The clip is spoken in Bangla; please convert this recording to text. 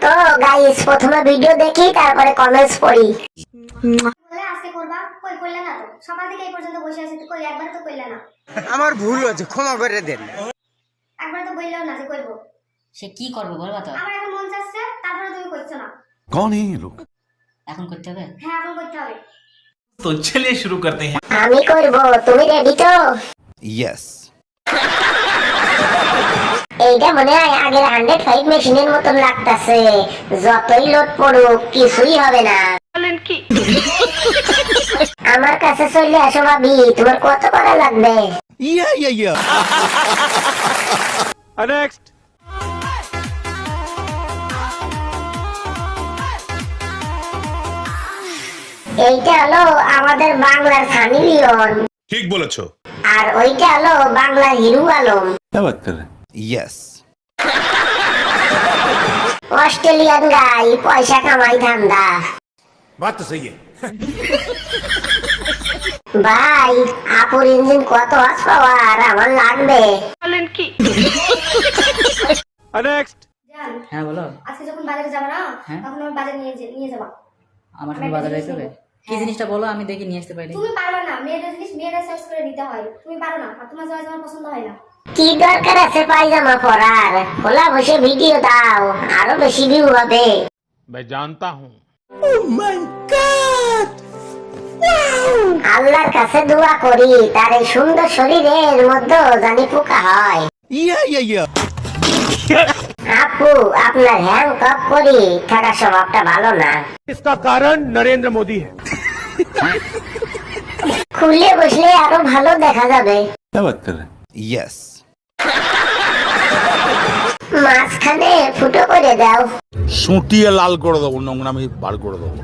তো গাইস প্রথমে ভিডিও দেখি তারপরে কমেন্টস পড়ি। বলে আজকে করবা, কই করলে না তো? সকাল থেকে এই পর্যন্ত বসে আছি, তো কই একবার তো কইলা না। আমার ভুল হয়েছে, ক্ষমা করে দেন। একবার তো বললেও না যে করব। সে কি করবে বলবা তো? আমার এখন মন চাচ্ছে, তারপরে তুমি করছো না। कौन है ये लोग? এখন করতে হবে। হ্যাঁ এখন করতে হবে। तो चलिए शुरू करते हैं। আমি করব, তুমি রেডি তো? यस। এইটা মনে হয় আগের 105 মেশিনের মতন লাগতাছে, যতই লোড পড়ুক কিছুই হবে না। বলেন কি? আমার কাছে চলে আসো ভাবি, তোমার কত করা লাগবে? या नेक्स्ट। এইটা হলো আমাদের বাংলার সানি লিওন, ঠিক বলেছো। আর ওইটা হলো বাংলার হিরু আলম। क्या बात कर रहे हैं? यस। অস্ট্রেলিয়ান গাই, পয়সা কামাই ধান্দা। बात तो सही है। ভাই আপুর ইঞ্জিন কত হর্স পাওয়ার আমার লাগবে? नेक्स्ट। জান, হ্যাঁ বলো। আজকে যখন বাজারে যাবো না, হ্যাঁ। তখন আমার বাজারে নিয়ে যাবা। আমার সঙ্গে বাজারে যেতে হবে। কি জিনিসটা বলো, আমি দেখি নিয়ে আসতে পারি। তুমি পারবে না, মেয়েদের জিনিস মেয়েরা চয়েস করে নিতে হয়। তুমি পারো না, আর তোমার চয়েস আমার পছন্দ হয় না। কি দরকার আছে পায়জামা পরার? খোলা বসে ভিডিও দাও, আরো বেশি ভিউ হবে। मैं जानता हूँ। আল্লাহর কাছে দোয়া করি তার এই সুন্দর শরীরের মধ্যে জানি পোকা হয়। या আপু আপনার হ্যাং কপ করি থাকা স্বভাবটা ভালো না। इसका कारण नरेंद्र मोदी है। খুলে বসলে আরো ভালো দেখা যাবে। क्या बात कर रहे हैं? यस। মাঝখানে ফুটো করে দাও। সুটিয়ে লাল করে দেবো, নোংরামি বার করে দেবো।